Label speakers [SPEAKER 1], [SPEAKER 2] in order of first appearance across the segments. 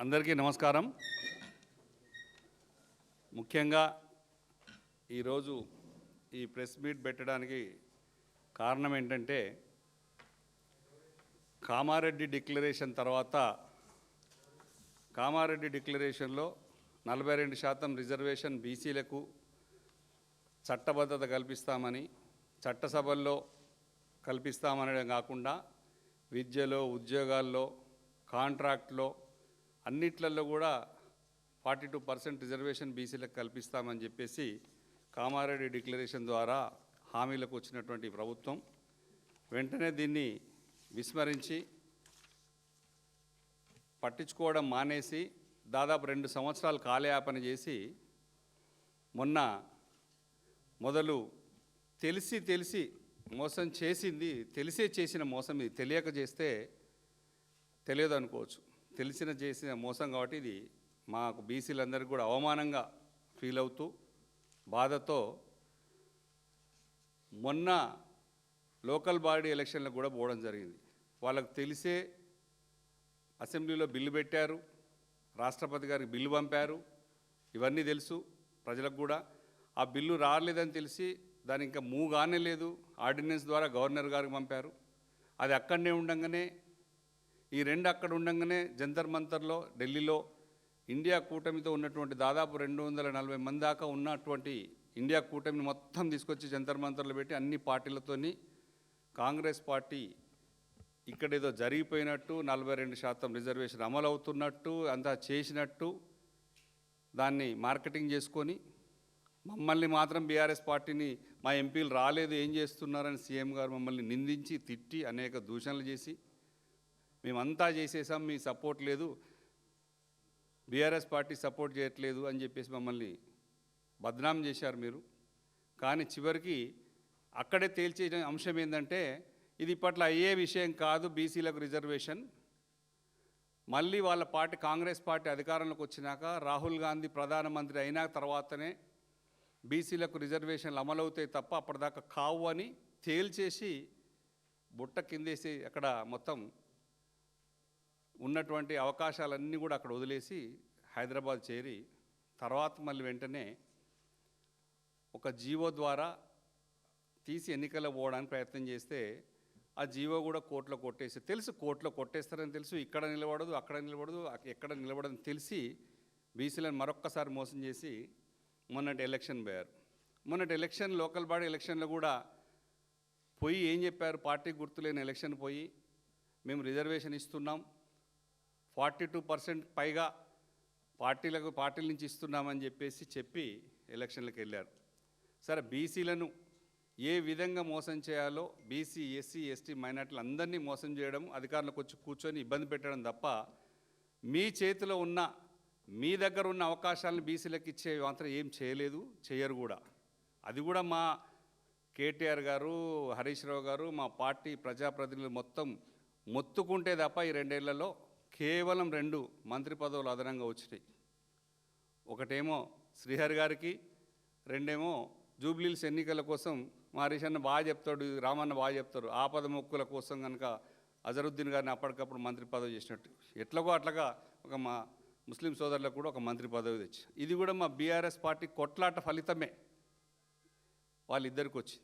[SPEAKER 1] అందరికీ నమస్కారం. ముఖ్యంగా ఈరోజు ఈ ప్రెస్ మీట్ పెట్టడానికి కారణం ఏంటంటే, కామారెడ్డి డిక్లరేషన్ తర్వాత కామారెడ్డి డిక్లరేషన్లో 42% రిజర్వేషన్ బీసీలకు చట్టబద్ధత కల్పిస్తామని, చట్టసభల్లో కల్పిస్తామనడం కాకుండా విద్యలో, ఉద్యోగాల్లో, కాంట్రాక్ట్లో అన్నిట్లలో కూడా 42% రిజర్వేషన్ బీసీలకు కల్పిస్తామని చెప్పేసి కామారెడ్డి డిక్లరేషన్ ద్వారా హామీలకు వచ్చినటువంటి ప్రభుత్వం వెంటనే దీన్ని విస్మరించి పట్టించుకోవడం మానేసి దాదాపు 2 సంవత్సరాలు కాలయాపన చేసి మొదలు తెలిసి మోసం చేసింది, తెలిసే చేసిన మోసం ఇది. తెలియక చేస్తే తెలియదు అనుకోవచ్చు, చేసిన మోసం కాబట్టి ఇది మాకు బీసీలందరికీ కూడా అవమానంగా ఫీల్ అవుతూ బాధతో మొన్న లోకల్ బాడీ ఎలక్షన్లకు కూడా పోవడం జరిగింది. వాళ్ళకు తెలిసే అసెంబ్లీలో బిల్లు పెట్టారు, రాష్ట్రపతి గారికి బిల్లు పంపారు, ఇవన్నీ తెలుసు ప్రజలకు కూడా. ఆ బిల్లు రాలేదని తెలిసి దాని ఇంకా మూగానే లేదు, ఆర్డినెన్స్ ద్వారా గవర్నర్ గారికి పంపారు. అది అక్కడనే ఉండగానే ఈ 2 అక్కడ ఉండగానే జంతర్ మంతర్లో ఢిల్లీలో ఇండియా కూటమితో ఉన్నటువంటి దాదాపు 240 మంది దాకా ఉన్నటువంటి ఇండియా కూటమిని మొత్తం తీసుకొచ్చి జంతర్ మంతర్లో పెట్టి అన్ని పార్టీలతోని కాంగ్రెస్ పార్టీ ఇక్కడేదో జరిగిపోయినట్టు, 42% రిజర్వేషన్ అమలు అవుతున్నట్టు, అంతా చేసినట్టు దాన్ని మార్కెటింగ్ చేసుకొని మమ్మల్ని మాత్రం బీఆర్ఎస్ పార్టీని మా ఎంపీలు రాలేదు, ఏం చేస్తున్నారని సీఎం గారు మమ్మల్ని నిందించి తిట్టి అనేక దూషణలు చేసి మేమంతా చేసేసాం, మీ సపోర్ట్ లేదు, బీఆర్ఎస్ పార్టీ సపోర్ట్ చేయట్లేదు అని చెప్పేసి మమ్మల్ని బద్నాం చేశారు మీరు. కానీ చివరికి అక్కడే తేల్చే అంశం ఏంటంటే, ఇది ఇప్పట్లో అయ్యే విషయం కాదు బీసీలకు రిజర్వేషన్. మళ్ళీ వాళ్ళ పార్టీ కాంగ్రెస్ పార్టీ అధికారంలోకి వచ్చినాక, రాహుల్ గాంధీ ప్రధానమంత్రి అయిన తర్వాతనే బీసీలకు రిజర్వేషన్లు అమలవుతాయి తప్ప అప్పటిదాకా కావు అని తేల్చేసి బుట్ట కిందేసి అక్కడ మొత్తం ఉన్నటువంటి అవకాశాలన్నీ కూడా అక్కడ వదిలేసి హైదరాబాద్ చేరి తర్వాత మళ్ళీ వెంటనే ఒక జీవో ద్వారా తీసి ఎన్నికల్లో పోవడానికి ప్రయత్నం చేస్తే ఆ జీవో కూడా కోర్టులో కొట్టేసి తెలుసు, కోర్టులో కొట్టేస్తారని తెలుసు, ఇక్కడ నిలబడదు, అక్కడ నిలబడదు, ఎక్కడ నిలబడదని తెలిసి బీసీలను మరొక్కసారి మోసం చేసి మొన్నటి ఎలక్షన్ పోయారు. మొన్నటి ఎలక్షన్ లోకల్ బాడీ ఎలక్షన్లో కూడా పోయి ఏం చెప్పారు, పార్టీ గుర్తులేని ఎలక్షన్ పోయి మేము రిజర్వేషన్ ఇస్తున్నాం, 42% పైగా పార్టీల నుంచి ఇస్తున్నామని చెప్పి ఎలక్షన్లకు వెళ్ళారు. సరే, బీసీలను ఏ విధంగా మోసం చేయాలో బీసీ, ఎస్సీ, ఎస్టీ, మైనార్టీలు అందరినీ మోసం చేయడం, అధికారులకు వచ్చి కూర్చొని ఇబ్బంది పెట్టడం తప్ప మీ చేతిలో ఉన్న, మీ దగ్గర ఉన్న అవకాశాలను బీసీలకు ఇచ్చే మాత్రం ఏం చేయలేదు, చేయరు కూడా. అది కూడా మా కేటీఆర్ గారు, హరీష్ రావు గారు, మా పార్టీ ప్రజాప్రతినిధులు మొత్తం మొత్తుకుంటే తప్ప ఈ 2 ఏళ్లలో కేవలం 2 మంత్రి పదవులు అదనంగా వచ్చినాయి. ఒకటేమో శ్రీహరి గారికి, 2 జూబ్లీహిల్స్ ఎన్నికల కోసం మా హరీష్ అన్న బాగా చెప్తాడు, రామన్న బాగా చెప్తారు, ఆపద మొక్కుల కోసం కనుక అజరుద్దీన్ గారిని అప్పటికప్పుడు మంత్రి పదవి చేసినట్టు ఎట్లాగో అట్లాగా ఒక మా ముస్లిం సోదరులకు కూడా ఒక మంత్రి పదవి తెచ్చి, ఇది కూడా మా బీఆర్ఎస్ పార్టీ కొట్లాట ఫలితమే వాళ్ళిద్దరికి వచ్చి.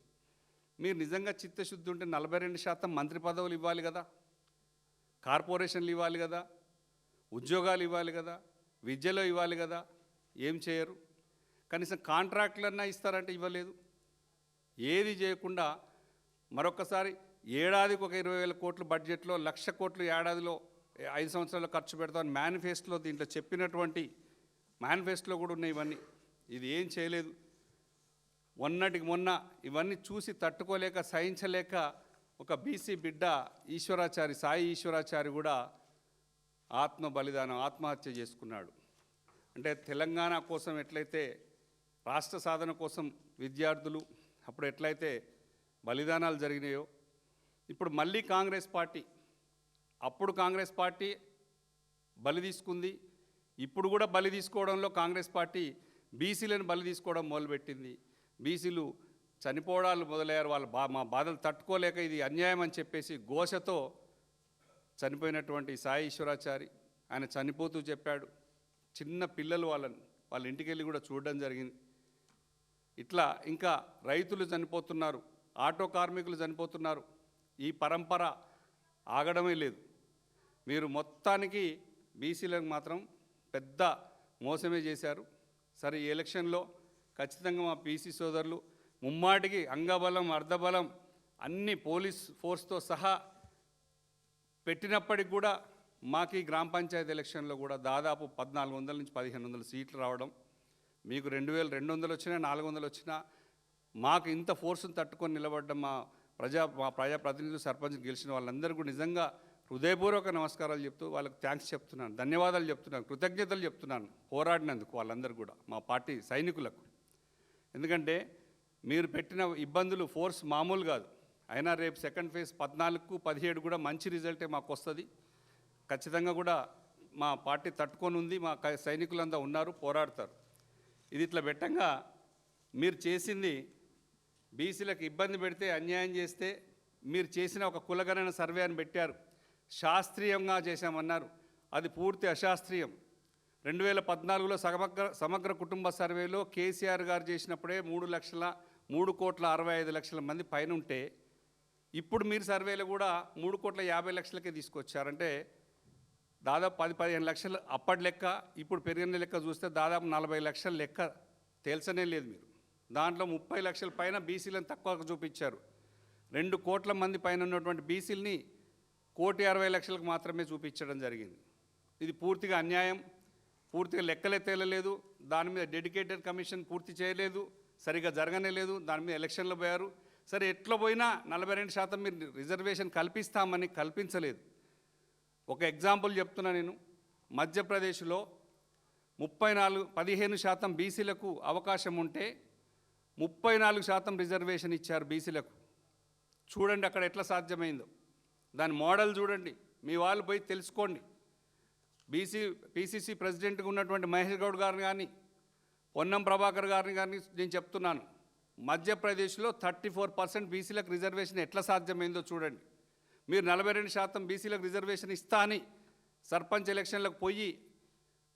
[SPEAKER 1] మీరు నిజంగా చిత్తశుద్ధి ఉంటే 42% మంత్రి పదవులు ఇవ్వాలి కదా, కార్పొరేషన్లు ఇవ్వాలి కదా, ఉద్యోగాలు ఇవ్వాలి కదా, విద్యలో ఇవ్వాలి కదా, ఏం చేయరు. కనీసం కాంట్రాక్టులన్నా ఇస్తారంటే ఇవ్వలేదు. ఏది చేయకుండా మరొకసారి ఏడాదికి ఒక 20,000 కోట్లు బడ్జెట్లో 1,00,000 కోట్లు ఏడాదిలో 5 సంవత్సరాల్లో ఖర్చు పెడతామని మేనిఫెస్టోలో దీంట్లో చెప్పినటువంటి మేనిఫెస్టోలో కూడా ఉన్నాయి ఇవన్నీ. ఇది ఏం చేయలేదు. మొన్నటికి మొన్న ఇవన్నీ చూసి తట్టుకోలేక, సహించలేక ఒక బీసీ బిడ్డ ఈశ్వరాచారి, సాయి ఈశ్వరాచారి కూడా ఆత్మహత్య చేసుకున్నాడు. అంటే తెలంగాణ కోసం ఎట్లయితే, రాష్ట్ర సాధన కోసం విద్యార్థులు అప్పుడు ఎట్లయితే బలిదానాలు జరిగినాయో, ఇప్పుడు మళ్ళీ కాంగ్రెస్ పార్టీ, అప్పుడు కాంగ్రెస్ పార్టీ బలి తీసుకుంది, ఇప్పుడు కూడా బలి తీసుకోవడంలో కాంగ్రెస్ పార్టీ బీసీలను బలి తీసుకోవడం మొదలుపెట్టింది. బీసీలు చనిపోవడాలు మొదలయ్యారు. వాళ్ళు మా బాధలు తట్టుకోలేక ఇది అన్యాయం అని చెప్పేసి ఘోషతో చనిపోయినటువంటి సాయి ఈశ్వరాచారి, ఆయన చనిపోతూ చెప్పాడు. చిన్న పిల్లలు వాళ్ళ ఇంటికి వెళ్ళి కూడా చూడడం జరిగింది. ఇట్లా ఇంకా రైతులు చనిపోతున్నారు, ఆటో కార్మికులు చనిపోతున్నారు. ఈ పరంపర ఆగడమే లేదు. మీరు మొత్తానికి బీసీలకు మాత్రం పెద్ద మోసమే చేశారు. సరే, ఈ ఎలక్షన్లో ఖచ్చితంగా మా బీసీ సోదరులు ముమ్మాటికి అంగబలం అర్ధబలం అన్ని పోలీస్ ఫోర్స్తో సహా పెట్టినప్పటికి కూడా మాకు ఈ గ్రామ పంచాయతీ ఎలక్షన్లో కూడా దాదాపు 1400 నుంచి 1500 సీట్లు రావడం, మీకు 2200 వచ్చినా 400 వచ్చినా మాకు ఇంత ఫోర్స్ని తట్టుకొని నిలబడ్డం మా ప్రజాప్రతినిధులు సర్పంచ్ గెలిచిన వాళ్ళందరూ కూడా నిజంగా హృదయపూర్వక నమస్కారాలు చెప్తూ వాళ్ళకి థ్యాంక్స్ చెప్తున్నాను, ధన్యవాదాలు చెప్తున్నాను, కృతజ్ఞతలు చెప్తున్నాను పోరాడినందుకు వాళ్ళందరూ కూడా, మా పార్టీ సైనికులకు. ఎందుకంటే మీరు పెట్టిన ఇబ్బందులు ఫోర్స్ మామూలు కాదు. అయినా రేపు సెకండ్ ఫేజ్ 14కు 17 కూడా మంచి రిజల్టే మాకు వస్తుంది. ఖచ్చితంగా కూడా మా పార్టీ తట్టుకొని ఉంది, మా సైనికులంతా ఉన్నారు, పోరాడతారు. ఇది ఇట్లా పెట్టంగా మీరు చేసింది బీసీలకు ఇబ్బంది పెడితే, అన్యాయం చేస్తే మీరు చేసిన ఒక కులగణన సర్వే అని పెట్టారు, శాస్త్రీయంగా చేశామన్నారు. అది పూర్తి అశాస్త్రీయం. 2014లో సమగ్ర కుటుంబ సర్వేలో కేసీఆర్ గారు చేసినప్పుడే 3,65,00,000 మంది పైన ఉంటే, ఇప్పుడు మీరు సర్వేలో కూడా 3,50,00,000కే తీసుకొచ్చారంటే దాదాపు 10-15 లక్షలు అప్పటి లెక్క, ఇప్పుడు పెరిగిన లెక్క చూస్తే దాదాపు 40 లక్షల లెక్క తేల్చనే లేదు మీరు. దాంట్లో 30 లక్షల పైన బీసీలను తక్కువ చూపించారు. 2 కోట్ల మంది పైన ఉన్నటువంటి బీసీలని 1,60,00,000లకు మాత్రమే చూపించడం జరిగింది. ఇది పూర్తిగా అన్యాయం. పూర్తిగా లెక్కలే తేలలేదు. దాని మీద డెడికేటెడ్ కమిషన్ పూర్తి చేయలేదు, సరిగా జరగనే లేదు. దాని మీద ఎలక్షన్లో పోయారు. సరే, ఎట్లా పోయినా 42% మీరు రిజర్వేషన్ కల్పిస్తామని కల్పించలేదు. ఒక ఎగ్జాంపుల్ చెప్తున్నా నేను. మధ్యప్రదేశ్లో 15% బీసీలకు అవకాశం ఉంటే 34% రిజర్వేషన్ ఇచ్చారు బీసీలకు. చూడండి అక్కడ ఎట్లా సాధ్యమైందో. దాని మోడల్ చూడండి, మీ వాళ్ళు పోయి తెలుసుకోండి. పీసీసీ ప్రెసిడెంట్గా ఉన్నటువంటి మహేష్ గౌడ్ గారిని కానీ, పొన్నం ప్రభాకర్ గారిని కానీ నేను చెప్తున్నాను, మధ్యప్రదేశ్లో 34% బీసీలకు రిజర్వేషన్ ఎట్లా సాధ్యమైందో చూడండి. మీరు 42% బీసీలకు రిజర్వేషన్ ఇస్తా అని సర్పంచ్ ఎలక్షన్లకు పోయి,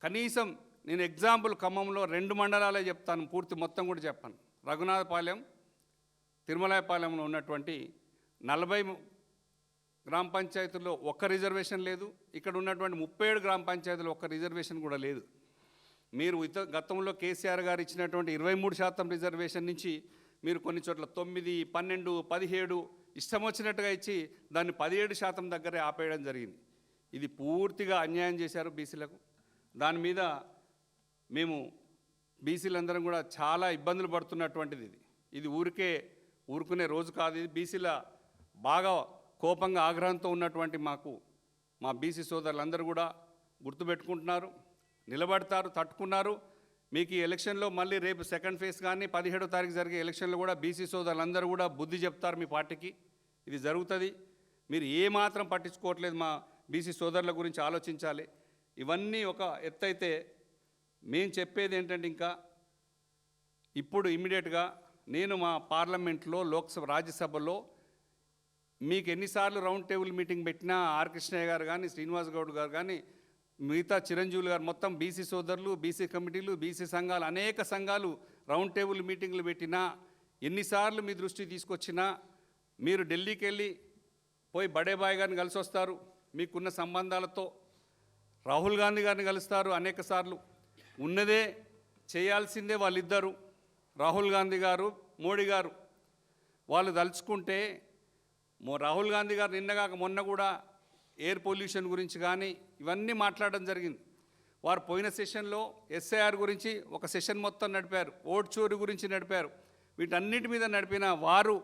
[SPEAKER 1] కనీసం నేను ఎగ్జాంపుల్ ఖమ్మంలో 2 మండలాలే చెప్తాను, పూర్తి మొత్తం కూడా చెప్పాను. రఘునాథపాలెం, తిరుమలాయపాలెంలో ఉన్నటువంటి 40 గ్రామ పంచాయతీల్లో ఒక్క రిజర్వేషన్ లేదు. ఇక్కడ ఉన్నటువంటి 37 గ్రామ పంచాయతీలో ఒక్క రిజర్వేషన్ కూడా లేదు. మీరు గతంలో కేసీఆర్ గారు ఇచ్చినటువంటి 23% రిజర్వేషన్ నుంచి మీరు కొన్ని చోట్ల 9, 12, 17 ఇష్టం వచ్చినట్టుగా ఇచ్చి దాన్ని 17% దగ్గరే ఆపేయడం జరిగింది. ఇది పూర్తిగా అన్యాయం చేశారు బీసీలకు. దాని మీద మేము బీసీలందరం కూడా చాలా ఇబ్బందులు పడుతున్నటువంటిది. ఇది ఊరుకునే రోజు కాదు. ఇది బీసీల బాగా కోపంగా ఆగ్రహంతో ఉన్నటువంటి మా బీసీ సోదరులందరూ కూడా గుర్తుపెట్టుకుంటున్నారు, నిలబడతారు, తట్టుకున్నారు. మీకు ఈ ఎలక్షన్లో మళ్ళీ రేపు సెకండ్ ఫేజ్ కానీ 17వ తారీఖు జరిగే ఎలక్షన్లో కూడా బీసీ సోదరులందరూ కూడా బుద్ధి చెప్తారు మీ పార్టీకి. ఇది జరుగుతుంది. మీరు ఏమాత్రం పట్టించుకోవట్లేదు. మా బీసీ సోదరుల గురించి ఆలోచించాలి. ఇవన్నీ ఒక ఎత్తైతే మేము చెప్పేది ఏంటంటే, ఇంకా ఇప్పుడు ఇమ్మీడియట్గా నేను మా పార్లమెంట్లో, లోక్సభ, రాజ్యసభలో మీకు ఎన్నిసార్లు రౌండ్ టేబుల్ మీటింగ్ పెట్టినా ఆర్ కృష్ణయ్య గారు కానీ, శ్రీనివాస్ గౌడ్ గారు కానీ, మిగతా చిరంజీవులు గారు, మొత్తం బీసీ సోదరులు, బీసీ కమిటీలు, బీసీ సంఘాలు, అనేక సంఘాలు రౌండ్ టేబుల్ మీటింగ్లు పెట్టినా, ఎన్నిసార్లు మీ దృష్టికి తీసుకొచ్చినా, మీరు ఢిల్లీకి వెళ్ళి పోయి బడేబాయ్ గారిని కలిసి వస్తారు. మీకున్న సంబంధాలతో రాహుల్ గాంధీ గారిని కలుస్తారు అనేక సార్లు. ఉన్నదే చేయాల్సిందే వాళ్ళిద్దరు, రాహుల్ గాంధీ గారు, మోడీ గారు. వాళ్ళు తలుచుకుంటే రాహుల్ గాంధీ గారు నిన్నగాక మొన్న కూడా ఎయిర్ పొల్యూషన్ గురించి కానీ ఇవన్నీ మాట్లాడడం జరిగింది. వారు పోయిన సెషన్లో ఎస్ఐఆర్ గురించి ఒక సెషన్ మొత్తం నడిపారు, ఓట్ చోరీ గురించి నడిపారు. వీటన్నిటి మీద నడిపిన వారు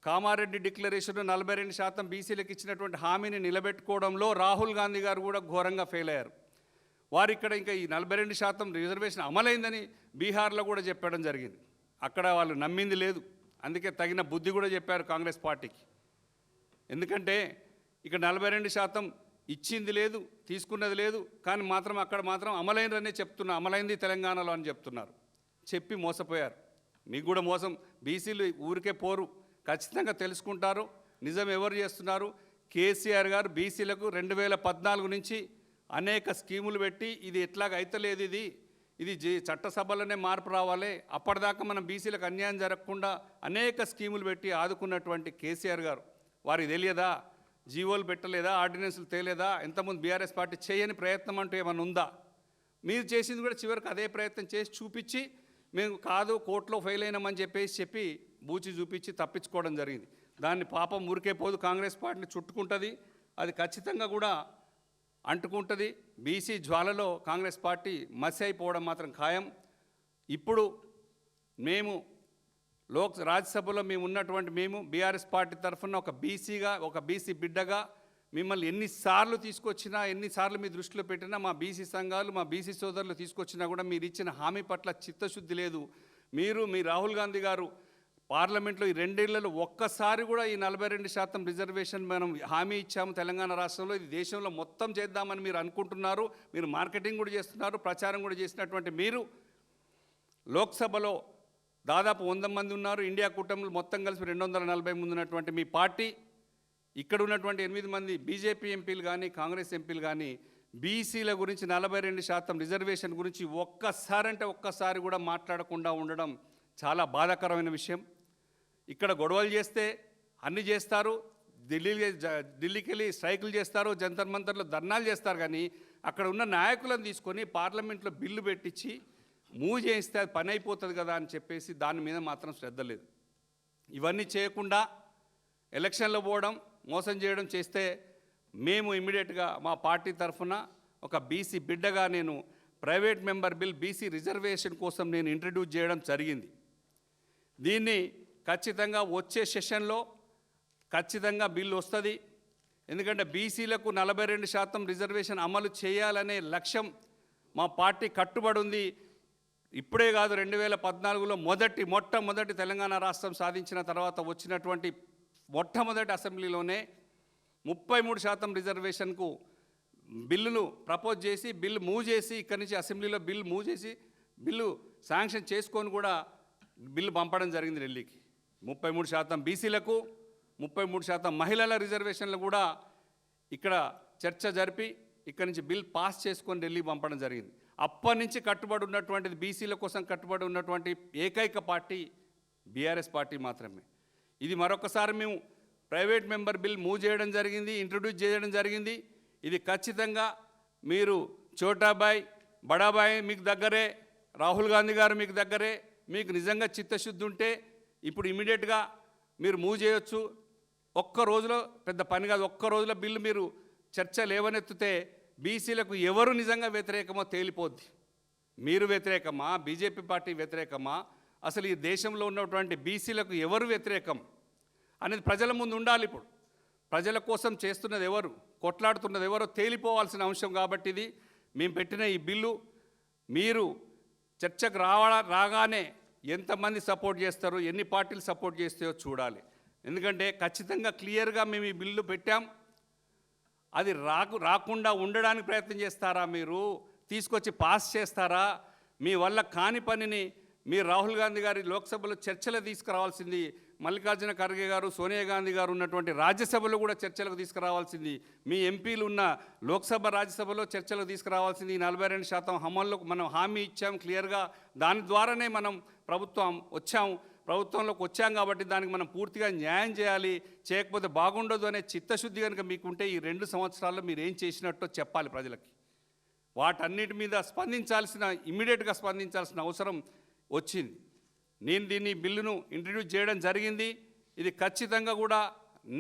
[SPEAKER 1] కామారెడ్డి డిక్లరేషన్ 42% బీసీలకు ఇచ్చినటువంటి హామీని నిలబెట్టుకోవడంలో రాహుల్ గాంధీ గారు కూడా ఘోరంగా ఫెయిల్ అయ్యారు. వారు ఇక్కడ ఇంకా ఈ 42% రిజర్వేషన్ అమలైందని బీహార్లో కూడా చెప్పడం జరిగింది. అక్కడ వాళ్ళు నమ్మింది లేదు. అందుకే తగిన బుద్ధి కూడా చెప్పారు కాంగ్రెస్ పార్టీకి. ఎందుకంటే ఇక్కడ 42% ఇచ్చింది లేదు, తీసుకున్నది లేదు, కానీ అక్కడ మాత్రం అమలైనరనే అమలైంది తెలంగాణలో అని చెప్తున్నారు. చెప్పి మోసపోయారు. మీకు కూడా మోసం. బీసీలు ఊరికే పోరు, ఖచ్చితంగా తెలుసుకుంటారు నిజం ఎవరు చేస్తున్నారు. కేసీఆర్ గారు బీసీలకు 2014 నుంచి అనేక స్కీములు పెట్టి ఇది ఎట్లాగ అయితలేదు, ఇది చట్టసభలోనే మార్పు రావాలి, అప్పటిదాకా మనం బీసీలకు అన్యాయం జరగకుండా అనేక స్కీములు పెట్టి ఆదుకున్నటువంటి కేసీఆర్ గారు వారికి తెలియదా? జీవోలు పెట్టలేదా? ఆర్డినెన్సులు తేలేదా? ఎంతమంది బీఆర్ఎస్ పార్టీ చేయని ప్రయత్నం అంటూ ఏమైనా ఉందా? మీరు చేసింది కూడా చివరికి అదే ప్రయత్నం చేసి చూపించి మేము కాదు కోర్టులో ఫెయిల్ అయినామని చెప్పి బూచి చూపించి తప్పించుకోవడం జరిగింది. దాన్ని పాపం ఊరికే పోదు, కాంగ్రెస్ పార్టీని చుట్టుకుంటుంది, అది ఖచ్చితంగా కూడా అంటుకుంటుంది. బీసీ జ్వాలలో కాంగ్రెస్ పార్టీ మసి అయిపోవడం మాత్రం ఖాయం. ఇప్పుడు మేము రాజ్యసభలో మేము బీఆర్ఎస్ పార్టీ తరఫున ఒక బీసీగా, ఒక బీసీ బిడ్డగా మిమ్మల్ని ఎన్నిసార్లు తీసుకొచ్చినా, ఎన్నిసార్లు మీ దృష్టిలో పెట్టినా, మా బీసీ సంఘాలు, మా బీసీ సోదరులు తీసుకొచ్చినా కూడా మీరు ఇచ్చిన హామీ పట్ల చిత్తశుద్ధి లేదు. మీ రాహుల్ గాంధీ గారు పార్లమెంట్లో ఈ 2 ఏళ్లలో ఒక్కసారి కూడా ఈ 42% రిజర్వేషన్ మనం హామీ ఇచ్చాము తెలంగాణ రాష్ట్రంలో, ఇది దేశంలో మొత్తం చేద్దామని మీరు అనుకుంటున్నారు. మీరు మార్కెటింగ్ కూడా చేస్తున్నారు, ప్రచారం కూడా చేసినటువంటి మీరు లోక్సభలో దాదాపు 100 మంది ఉన్నారు. ఇండియా కూటమిలు మొత్తం కలిసి 240 మంది ఉన్నటువంటి మీ పార్టీ ఇక్కడ ఉన్నటువంటి 8 మంది బీజేపీ ఎంపీలు కానీ కాంగ్రెస్ ఎంపీలు కానీ బీసీల గురించి 42% రిజర్వేషన్ గురించి ఒక్కసారి కూడా మాట్లాడకుండా ఉండడం చాలా బాధాకరమైన విషయం. ఇక్కడ గొడవలు చేస్తే అన్ని చేస్తారు, ఢిల్లీకి వెళ్ళి స్ట్రైకులు చేస్తారు, జంతర్ మంతర్లో ధర్నాలు చేస్తారు, కానీ అక్కడ ఉన్న నాయకులను తీసుకొని పార్లమెంట్లో బిల్లు పెట్టించి మూవ్ చేయిస్తే అది పని అయిపోతుంది కదా అని చెప్పేసి దాని మీద మాత్రం శ్రద్ధ లేదు. ఇవన్నీ చేయకుండా ఎలక్షన్లో పోవడం, మోసం చేయడం చేస్తే మేము ఇమ్మీడియట్గా మా పార్టీ తరఫున ఒక బీసీ బిడ్డగా నేను private member bill BC reservation కోసం నేను ఇంట్రడ్యూస్ చేయడం జరిగింది. దీన్ని ఖచ్చితంగా వచ్చే సెషన్లో ఖచ్చితంగా బిల్లు వస్తుంది. ఎందుకంటే బీసీలకు 42% రిజర్వేషన్ అమలు చేయాలనే లక్ష్యం మా పార్టీ కట్టుబడి ఉంది. ఇప్పుడే కాదు, 2014లో మొట్టమొదటి తెలంగాణ రాష్ట్రం సాధించిన తర్వాత వచ్చినటువంటి మొట్టమొదటి అసెంబ్లీలోనే 33% రిజర్వేషన్కు బిల్లును ప్రపోజ్ చేసి బిల్లు మూవ్ చేసి ఇక్కడి నుంచి అసెంబ్లీలో బిల్లు శాంక్షన్ చేసుకొని కూడా బిల్లు పంపడం జరిగింది ఢిల్లీకి. 33% బీసీలకు, 33% మహిళల రిజర్వేషన్లు కూడా ఇక్కడ చర్చ జరిపి ఇక్కడి నుంచి బిల్ పాస్ చేసుకొని ఢిల్లీకి పంపడం జరిగింది. అప్పటి నుంచి కట్టుబడి ఉన్నటువంటిది, బీసీల కోసం కట్టుబడి ఉన్నటువంటి ఏకైక పార్టీ బీఆర్ఎస్ పార్టీ మాత్రమే. ఇది మరొకసారి మేము ప్రైవేట్ మెంబర్ బిల్ మూవ్ చేయడం జరిగింది, ఇంట్రడ్యూస్ చేయడం జరిగింది. ఇది ఖచ్చితంగా మీరు చోటాబాయ్ బడాబాయ్ మీకు దగ్గరే, రాహుల్ గాంధీ గారు మీకు దగ్గరే, మీకు నిజంగా చిత్తశుద్ధి ఉంటే ఇప్పుడు ఇమీడియట్గా మీరు మూవ్ చేయొచ్చు. ఒక్క రోజులో పెద్ద పని కాదు, ఒక్క రోజులో బిల్లు మీరు చర్చ లేవనెత్తితే బీసీలకు ఎవరు నిజంగా వ్యతిరేకమో తేలిపోద్ది. మీరు వ్యతిరేకమా, బీజేపీ పార్టీ వ్యతిరేకమా, అసలు ఈ దేశంలో ఉన్నటువంటి బీసీలకు ఎవరు వ్యతిరేకం అనేది ప్రజల ముందు ఉండాలి. ఇప్పుడు ప్రజల కోసం చేస్తున్నది ఎవరు, కొట్లాడుతున్నది ఎవరో తేలిపోవాల్సిన అంశం. కాబట్టి ఇది మేము పెట్టిన ఈ బిల్లు మీరు చర్చకు రాగానే ఎంతమంది సపోర్ట్ చేస్తారో, ఎన్ని పార్టీలు సపోర్ట్ చేస్తాయో చూడాలి. ఎందుకంటే ఖచ్చితంగా క్లియర్గా మేము ఈ బిల్లు పెట్టాం. అది రాకుండా ఉండడానికి ప్రయత్నం చేస్తారా, మీరు తీసుకొచ్చి పాస్ చేస్తారా? మీ వల్ల కాని పనిని మీరు రాహుల్ గాంధీ గారి లోక్సభలో చర్చలు తీసుకురావాల్సింది, మల్లికార్జున ఖర్గే గారు, సోనియా గాంధీ గారు ఉన్నటువంటి రాజ్యసభలో కూడా చర్చలకు తీసుకురావాల్సింది, మీ ఎంపీలు ఉన్న లోక్సభ రాజ్యసభలో చర్చలకు తీసుకురావాల్సింది. 42% అమల్లో మనం హామీ ఇచ్చాం క్లియర్గా, దాని ద్వారానే మనం ప్రభుత్వంలోకి వచ్చాం కాబట్టి దానికి మనం పూర్తిగా న్యాయం చేయాలి. చేయకపోతే బాగుండదు అనే చిత్తశుద్ధి కనుక మీకుంటే ఈ 2 సంవత్సరాల్లో మీరు ఏం చేసినట్టో చెప్పాలి ప్రజలకి. వాటన్నిటి మీద ఇమ్మీడియట్గా స్పందించాల్సిన అవసరం వచ్చింది. నేను దీన్ని బిల్లును ఇంట్రడ్యూస్ చేయడం జరిగింది. ఇది ఖచ్చితంగా కూడా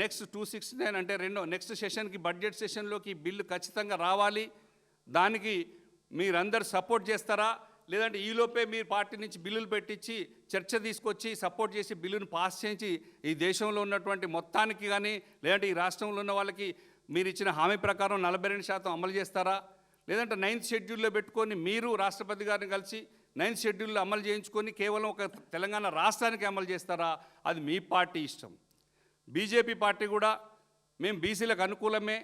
[SPEAKER 1] నెక్స్ట్ 269 అంటే నెక్స్ట్ సెషన్కి, బడ్జెట్ సెషన్లోకి బిల్లు ఖచ్చితంగా రావాలి. దానికి మీరందరూ సపోర్ట్ చేస్తారా, లేదంటే ఈలోపే మీరు పార్టీ నుంచి బిల్లులు పెట్టించి చర్చ తీసుకొచ్చి సపోర్ట్ చేసి బిల్లును పాస్ చేయించి ఈ దేశంలో ఉన్నటువంటి మొత్తానికి కానీ, లేదంటే ఈ రాష్ట్రంలో ఉన్న వాళ్ళకి మీరు ఇచ్చిన హామీ ప్రకారం 42% అమలు చేస్తారా, లేదంటే 9th షెడ్యూల్లో పెట్టుకొని మీరు రాష్ట్రపతి గారిని కలిసి 9th షెడ్యూల్లో అమలు చేయించుకొని కేవలం ఒక తెలంగాణ రాష్ట్రానికి అమలు చేస్తారా? అది మీ పార్టీ ఇష్టం. బీజేపీ పార్టీ కూడా మేము బీసీలకు అనుకూలమే,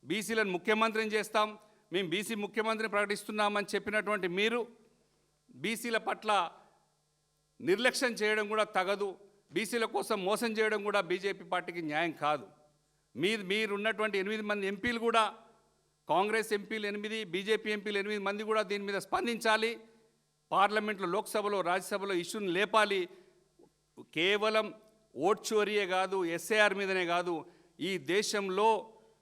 [SPEAKER 1] బీసీలను ముఖ్యమంత్రిని చేస్తాం, మేము బీసీ ముఖ్యమంత్రిని ప్రకటిస్తున్నామని చెప్పినటువంటి మీరు బీసీల పట్ల నిర్లక్ష్యం చేయడం కూడా తగదు. బీసీల కోసం మోసం చేయడం కూడా బీజేపీ పార్టీకి న్యాయం కాదు. మీరున్నటువంటి 8 మంది ఎంపీలు కూడా కాంగ్రెస్ ఎంపీలు 8, బీజేపీ ఎంపీలు 8 మంది కూడా దీని మీద స్పందించాలి. పార్లమెంట్లో, లోక్సభలో, రాజ్యసభలో ఇష్యూని లేపాలి. కేవలం ఓట్ చోరీయే కాదు, ఎస్ఐఆర్ మీదనే కాదు, ఈ దేశంలో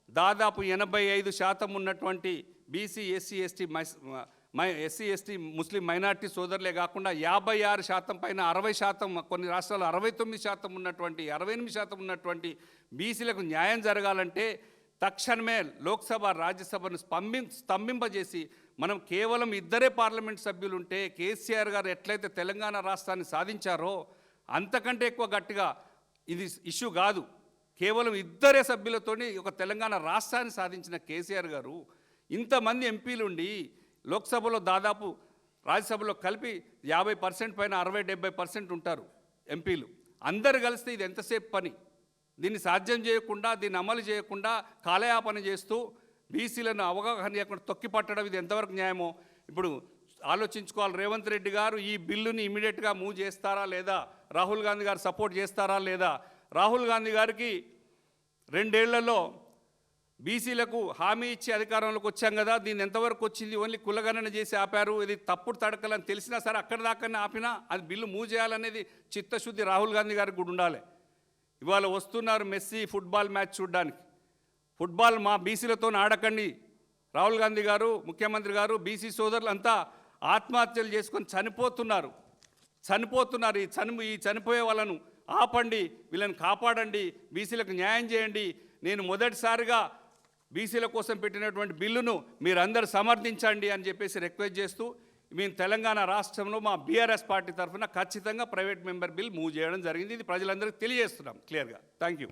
[SPEAKER 1] దాదాపు 85% ఉన్నటువంటి బీసీ, ఎస్సీ ఎస్టీ ముస్లిం మైనార్టీ సోదరులే కాకుండా 56% పైన 60%, కొన్ని రాష్ట్రాల్లో 69% ఉన్నటువంటి, 68% ఉన్నటువంటి బీసీలకు న్యాయం జరగాలంటే తక్షణమే లోక్సభ, రాజ్యసభను స్తంభింపజేసి మనం కేవలం 2 పార్లమెంట్ సభ్యులు ఉంటే కేసీఆర్ గారు ఎట్లయితే తెలంగాణ రాష్ట్రాన్ని సాధించారో అంతకంటే ఎక్కువ గట్టిగా ఇది ఇష్యూ కాదు. కేవలం 2 సభ్యులతోని ఒక తెలంగాణ రాష్ట్రాన్ని సాధించిన కేసీఆర్ గారు ఇంతమంది ఎంపీలుండి లోక్సభలో దాదాపు, రాజ్యసభలో కలిపి 50% పైన 60-70% ఉంటారు ఎంపీలు. అందరు కలిస్తే ఇది ఎంతసేపు పని? దీన్ని సాధ్యం చేయకుండా, దీన్ని అమలు చేయకుండా కాలయాపన చేస్తూ బీసీలను అవగాహన చేయకుండా తొక్కిపట్టడం ఇది ఎంతవరకు న్యాయమో ఇప్పుడు ఆలోచించుకోవాలి. రేవంత్ రెడ్డి గారు ఈ బిల్లుని ఇమీడియట్గా మూవ్ చేస్తారా లేదా, రాహుల్ గాంధీ గారు సపోర్ట్ చేస్తారా లేదా? రాహుల్ గాంధీ గారికి 2 ఏళ్లలో బీసీలకు హామీ ఇచ్చి అధికారంలోకి వచ్చాం కదా, దీన్ని ఎంతవరకు వచ్చింది? ఓన్లీ కులగణన చేసి ఆపారు. ఇది తప్పుడు తడకలని తెలిసినా సరే అక్కడి దాకానే ఆపినా అది బిల్లు మూవ్ చేయాలనేది చిత్తశుద్ధి రాహుల్ గాంధీ గారికి కూడా ఉండాలి. ఇవాళ వస్తున్నారు మెస్సీ ఫుట్బాల్ మ్యాచ్ చూడడానికి. ఫుట్బాల్ మా బీసీలతో ఆడకండి. రాహుల్ గాంధీ గారు, ముఖ్యమంత్రి గారు, బీసీ సోదరులు అంతా ఆత్మహత్యలు చేసుకొని చనిపోతున్నారు. ఈ చనిపోయే వాళ్ళను ఆపండి, వీళ్ళని కాపాడండి, బీసీలకు న్యాయం చేయండి. నేను మొదటిసారిగా బీసీల కోసం పెట్టినటువంటి బిల్లును మీరందరూ సమర్థించండి అని చెప్పేసి రిక్వెస్ట్ చేస్తూ, మేము తెలంగాణ రాష్ట్రంలో మా బీఆర్ఎస్ పార్టీ తరఫున ఖచ్చితంగా ప్రైవేట్ మెంబర్ బిల్ మూవ్ చేయడం జరిగింది. ఇది ప్రజలందరికీ తెలియజేస్తున్నాం క్లియర్గా. Thank you.